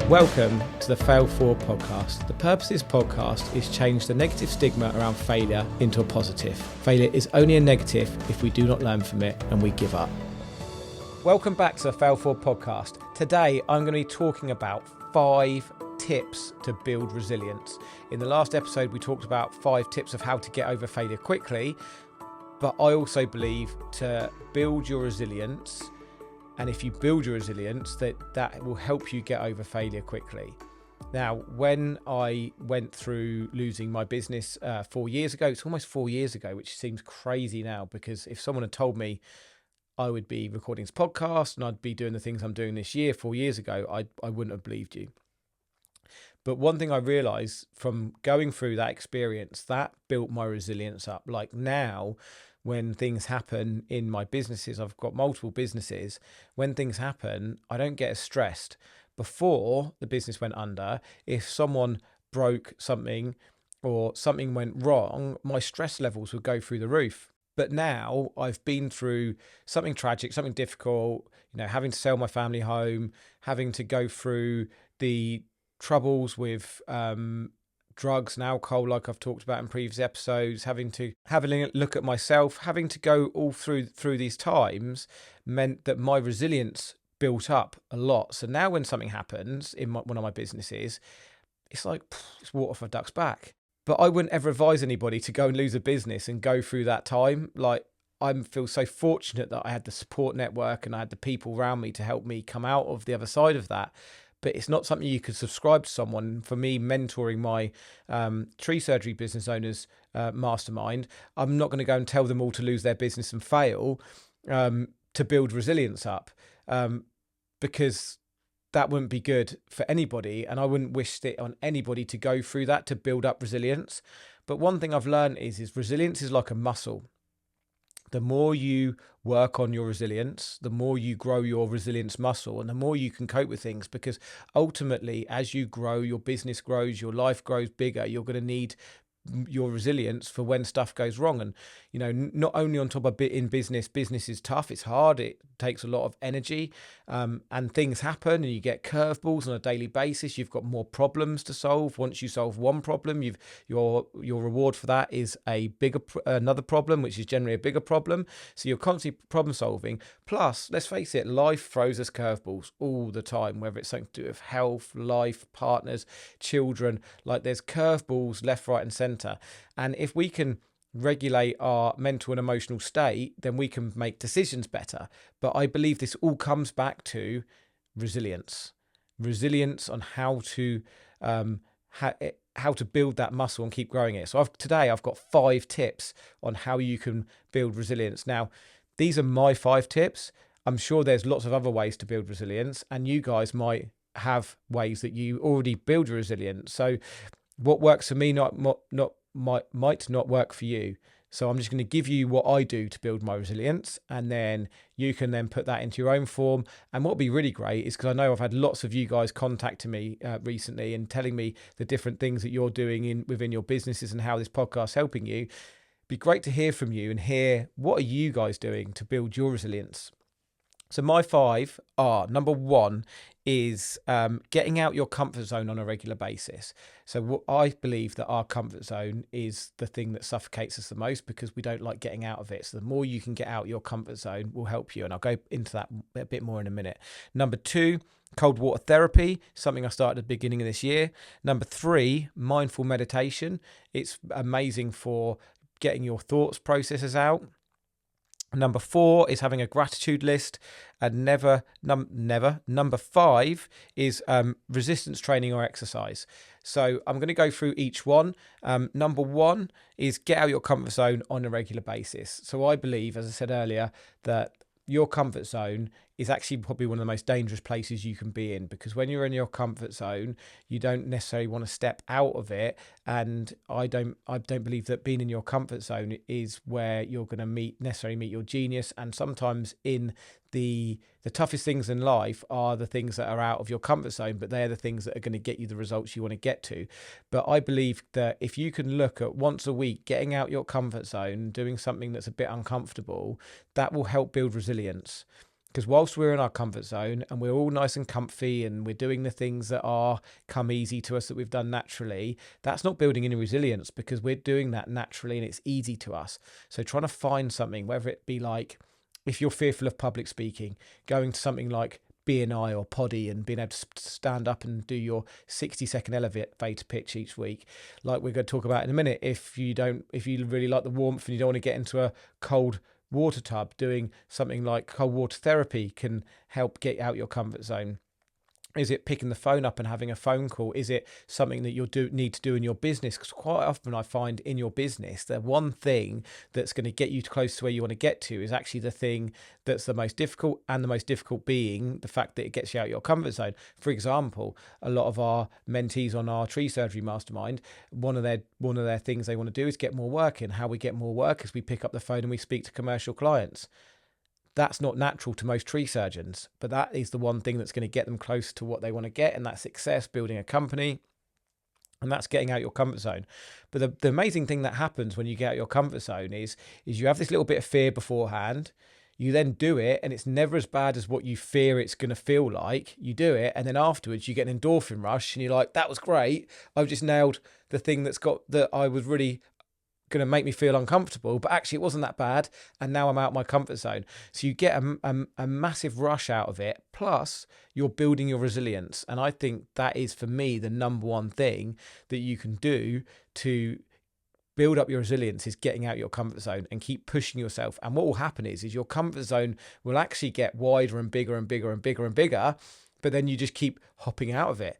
Welcome to the Fail Forward podcast. The purpose of this podcast is change the negative stigma around failure into a positive. Failure is only a negative if we do not learn from it and we give up. Welcome back to the Fail Forward podcast. Today I'm going to be talking about 5 tips to build resilience. In the last episode we talked about 5 tips of how to get over failure quickly, but I also believe to build your resilience, and if you build your resilience, that will help you get over failure quickly. Now, when I went through losing my business 4 years ago, it's almost 4 years ago, which seems crazy now, because if someone had told me I would be recording this podcast and I'd be doing the things I'm doing this year 4 years ago, I wouldn't have believed you. But one thing I realized from going through that experience, that built my resilience up. Like now, when things happen in my businesses, I've got multiple businesses. When things happen, I don't get as stressed. Before the business went under, if someone broke something or something went wrong, my stress levels would go through the roof. But now I've been through something tragic, something difficult, having to sell my family home, having to go through the troubles with drugs and alcohol, like I've talked about in previous episodes, having to have a look at myself, having to go all through these times meant that my resilience built up a lot. So now when something happens in one of my businesses, it's like, it's water for a duck's back. But I wouldn't ever advise anybody to go and lose a business and go through that time. Like, I feel so fortunate that I had the support network and I had the people around me to help me come out of the other side of that. But it's not something you could subscribe to someone. For me, mentoring my tree surgery business owners mastermind, I'm not going to go and tell them all to lose their business and fail to build resilience up, because that wouldn't be good for anybody. And I wouldn't wish it on anybody to go through that to build up resilience. But one thing I've learned is resilience is like a muscle. The more you work on your resilience, the more you grow your resilience muscle and the more you can cope with things, because ultimately, as you grow, your business grows, your life grows bigger, you're going to need your resilience for when stuff goes wrong. And not only on top of in business is tough, it's hard, it takes a lot of energy, and things happen and you get curveballs on a daily basis. You've got more problems to solve. Once you solve one problem, your reward for that is another problem, which is generally a bigger problem. So you're constantly problem solving. Plus, let's face it, life throws us curveballs all the time, whether it's something to do with health, life, partners, children. Like, there's curveballs left, right and centre. And if we can regulate our mental and emotional state, then we can make decisions better. But I believe this all comes back to resilience on how to build that muscle and keep growing it. So today I've got 5 tips on how you can build resilience. Now, these are my 5 tips. I'm sure there's lots of other ways to build resilience, and you guys might have ways that you already build your resilience. So what works for me might not work for you. So I'm just going to give you what I do to build my resilience, and then you can then put that into your own form. And what would be really great is, because I know I've had lots of you guys contacting me recently and telling me the different things that you're doing within your businesses and how this podcast is helping you. It'd be great to hear from you and hear, what are you guys doing to build your resilience? So my 5 are, number 1 is getting out your comfort zone on a regular basis. So what I believe that our comfort zone is the thing that suffocates us the most, because we don't like getting out of it. So the more you can get out your comfort zone will help you. And I'll go into that a bit more in a minute. Number 2, cold water therapy, something I started at the beginning of this year. Number 3, mindful meditation. It's amazing for getting your thoughts processes out. Number 4 is having a gratitude list, and number 5 is resistance training or exercise. So I'm going to go through each one. Number 1 is get out your comfort zone on a regular basis. So I believe, as I said earlier, that your comfort zone is actually probably one of the most dangerous places you can be in, because when you're in your comfort zone, you don't necessarily want to step out of it. And I don't believe that being in your comfort zone is where you're going to necessarily meet your genius. And sometimes in the toughest things in life are the things that are out of your comfort zone, but they're the things that are going to get you the results you want to get to. But I believe that if you can look at once a week getting out your comfort zone, doing something that's a bit uncomfortable, that will help build resilience. Because whilst we're in our comfort zone and we're all nice and comfy and we're doing the things that are come easy to us that we've done naturally, that's not building any resilience, because we're doing that naturally and it's easy to us. So trying to find something, whether it be like, if you're fearful of public speaking, going to something like BNI or Poddy and being able to stand up and do your 60-second elevator pitch each week, like we're going to talk about in a minute. If you really like the warmth and you don't want to get into a cold water tub, doing something like cold water therapy can help get out your comfort zone. Is it picking the phone up and having a phone call? Is it something that you need to do in your business? Because quite often I find in your business, the one thing that's going to get you close to where you want to get to is actually the thing that's the most difficult, and the most difficult being the fact that it gets you out of your comfort zone. For example, a lot of our mentees on our tree surgery mastermind, one of their things they want to do is get more work in. How we get more work is we pick up the phone and we speak to commercial clients. That's not natural to most tree surgeons, but that is the one thing that's going to get them close to what they want to get, and that's success, building a company, and that's getting out your comfort zone. But the amazing thing that happens when you get out your comfort zone is you have this little bit of fear beforehand. You then do it, and it's never as bad as what you fear it's going to feel like. You do it, and then afterwards you get an endorphin rush, and you're like, that was great. I've just nailed the thing that I was really going to make me feel uncomfortable, but actually it wasn't that bad, and now I'm out of my comfort zone. So you get a massive rush out of it, plus you're building your resilience. And I think that is, for me, the number one thing that you can do to build up your resilience is getting out your comfort zone and keep pushing yourself. And what will happen is your comfort zone will actually get wider and bigger and bigger and bigger and bigger. But then you just keep hopping out of it,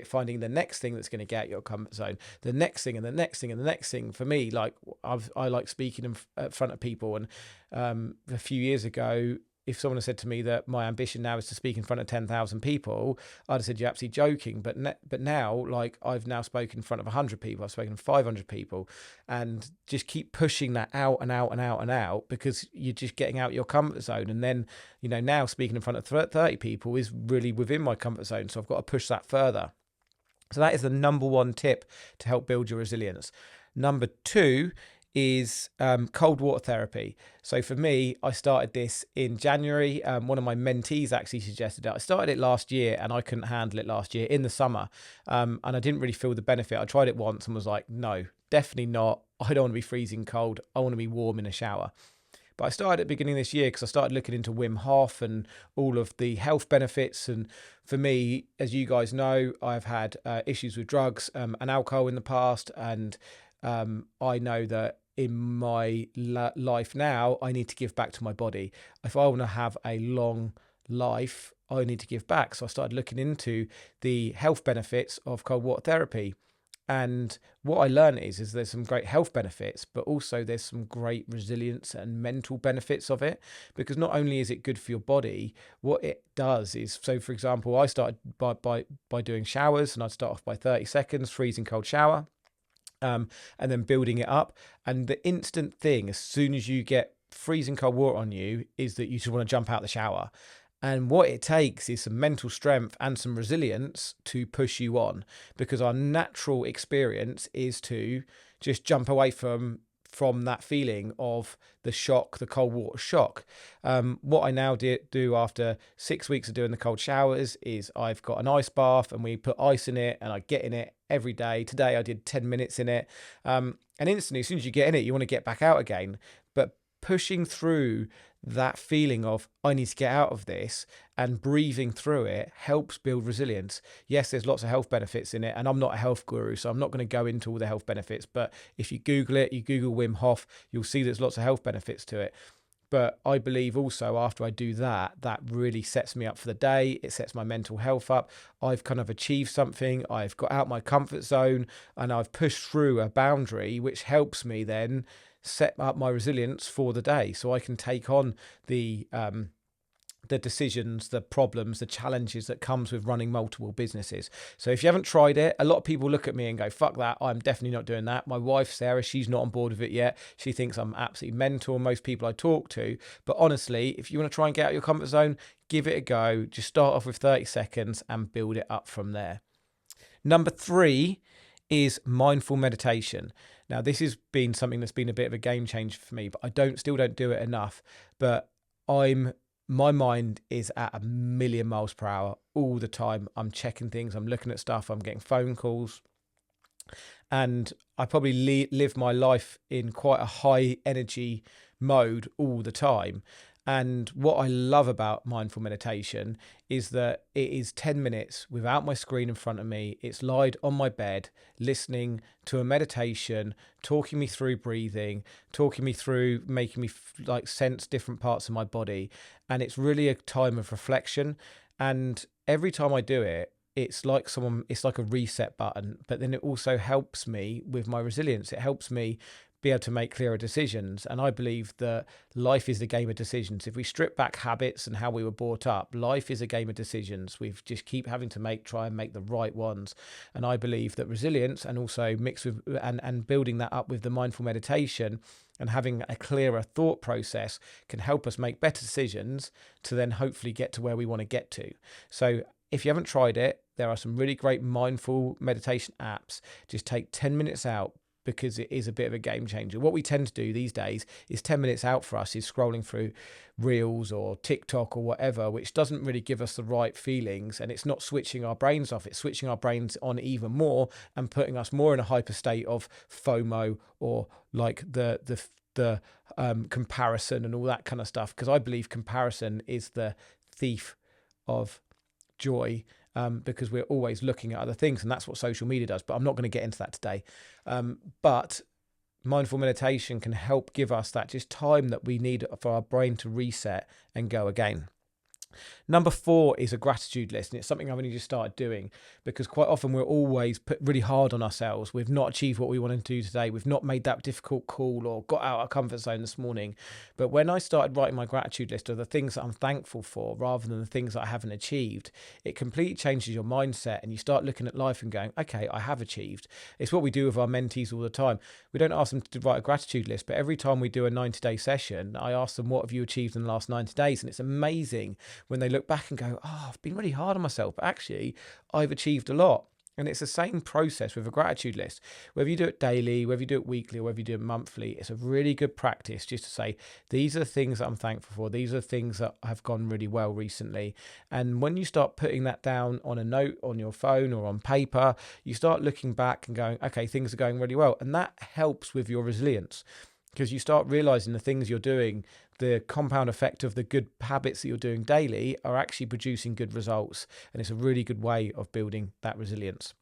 finding the next thing that's going to get your comfort zone, the next thing and the next thing and the next thing. For me, like I like speaking in front of people. And a few years ago, if someone had said to me that my ambition now is to speak in front of 10,000 people, I'd have said, you're absolutely joking. But now, like, I've now spoken in front of 100 people, I've spoken to 500 people, and just keep pushing that out and out and out and out, because you're just getting out your comfort zone. And then, now speaking in front of 30 people is really within my comfort zone. So I've got to push that further. So that is the number one tip to help build your resilience. Number two is cold water therapy. So for me, I started this in January. One of my mentees actually suggested it. I started it last year and I couldn't handle it last year in the summer. And I didn't really feel the benefit. I tried it once and was like, no, definitely not. I don't want to be freezing cold. I want to be warm in a shower. But I started at the beginning of this year because I started looking into Wim Hof and all of the health benefits. And for me, as you guys know, I've had issues with drugs and alcohol in the past. And I know that in my life now, I need to give back to my body. If I want to have a long life, I need to give back. So I started looking into the health benefits of cold water therapy. And what I learned is there's some great health benefits, but also there's some great resilience and mental benefits of it. Because not only is it good for your body, what it does is, so for example, I started by doing showers, and I'd start off by 30 seconds, freezing cold shower. And then building it up. And the instant thing, as soon as you get freezing cold water on you, is that you just want to jump out the shower. And what it takes is some mental strength and some resilience to push you on, because our natural experience is to just jump away from that feeling of the shock, the cold water shock. What I now do after 6 weeks of doing the cold showers is I've got an ice bath, and we put ice in it, and I get in it every day. Today I did 10 minutes in it. And instantly, as soon as you get in it, you want to get back out again. But pushing through that feeling of, I need to get out of this, and breathing through it helps build resilience. Yes, there's lots of health benefits in it, and I'm not a health guru, so I'm not going to go into all the health benefits. But if you Google it, you Google Wim Hof, you'll see there's lots of health benefits to it. But I believe also after I do that really sets me up for the day. It sets my mental health up. I've kind of achieved something. I've got out my comfort zone, and I've pushed through a boundary, which helps me then set up my resilience for the day, so I can take on the decisions, the problems, the challenges that comes with running multiple businesses. So if you haven't tried it, a lot of people look at me and go, fuck that, I'm definitely not doing that. My wife, Sarah, she's not on board with it yet. She thinks I'm absolutely mental, most people I talk to. But honestly, if you want to try and get out of your comfort zone, give it a go. Just start off with 30 seconds and build it up from there. Number 3 is mindful meditation. Now, this has been something that's been a bit of a game changer for me, but I still don't do it enough. But I'm my mind is at a million miles per hour all the time. I'm checking things, I'm looking at stuff, I'm getting phone calls. And I probably live my life in quite a high energy mode all the time. And what I love about mindful meditation is that it is 10 minutes without my screen in front of me. It's lied on my bed, listening to a meditation, talking me through breathing, talking me through making me like sense different parts of my body. And it's really a time of reflection. And every time I do it, it's like a reset button, but then it also helps me with my resilience. It helps me be able to make clearer decisions. And I believe that life is a game of decisions. If we strip back habits and how we were brought up, life is a game of decisions. We just keep having to try and make the right ones. And I believe that resilience, and also mixed with and building that up with the mindful meditation and having a clearer thought process, can help us make better decisions to then hopefully get to where we want to get to. So if you haven't tried it, there are some really great mindful meditation apps. Just take 10 minutes out, because it is a bit of a game changer. What we tend to do these days is 10 minutes out for us is scrolling through Reels or TikTok or whatever, which doesn't really give us the right feelings, and it's not switching our brains off. It's switching our brains on even more and putting us more in a hyper state of FOMO, or like the comparison and all that kind of stuff. Because I believe comparison is the thief of joy, because we're always looking at other things, and that's what social media does. But I'm not going to get into that today. But mindful meditation can help give us that just time that we need for our brain to reset and go again. Number 4 is a gratitude list, and it's something I've only just started doing, because quite often we're always put really hard on ourselves. We've not achieved what we want to do today. We've not made that difficult call or got out of our comfort zone this morning. But when I started writing my gratitude list of the things that I'm thankful for rather than the things that I haven't achieved, it completely changes your mindset, and you start looking at life and going, okay, I have achieved. It's what we do with our mentees all the time. We don't ask them to write a gratitude list, but every time we do a 90-day session, I ask them, what have you achieved in the last 90 days? And it's amazing when they look back and go, oh, I've been really hard on myself, but actually I've achieved a lot. And it's the same process with a gratitude list. Whether you do it daily, whether you do it weekly, or whether you do it monthly, it's a really good practice just to say, these are the things that I'm thankful for. These are the things that have gone really well recently. And when you start putting that down on a note on your phone or on paper, you start looking back and going, okay, things are going really well. And that helps with your resilience, because you start realizing the things you're doing, the compound effect of the good habits that you're doing daily, are actually producing good results. And it's a really good way of building that resilience.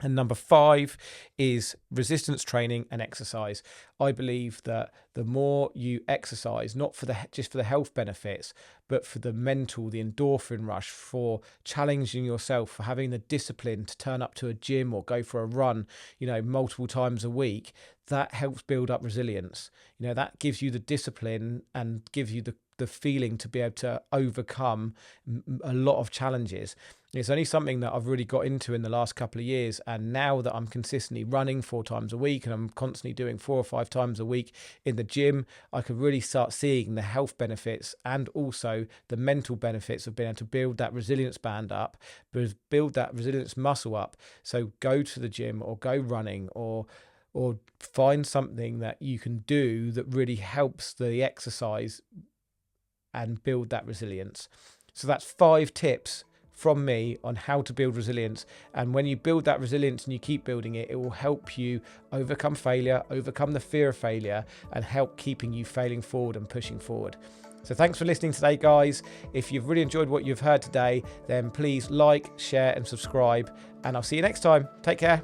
And number 5 is resistance training and exercise. I believe that the more you exercise, not for just for the health benefits, but for the mental, the endorphin rush, for challenging yourself, for having the discipline to turn up to a gym or go for a run, multiple times a week, that helps build up resilience. That gives you the discipline and gives you the feeling to be able to overcome a lot of challenges. It's only something that I've really got into in the last couple of years. And now that I'm consistently running 4 times a week, and I'm constantly doing 4 or 5 times a week in the gym, I could really start seeing the health benefits and also the mental benefits of being able to build that resilience band up, build that resilience muscle up. So go to the gym or go running, or find something that you can do that really helps the exercise and build that resilience. So that's 5 tips from me on how to build resilience. And when you build that resilience and you keep building it, it will help you overcome failure, overcome the fear of failure, and help keeping you failing forward and pushing forward. So thanks for listening today, guys. If you've really enjoyed what you've heard today, then please like, share and subscribe, and I'll see you next time. Take care.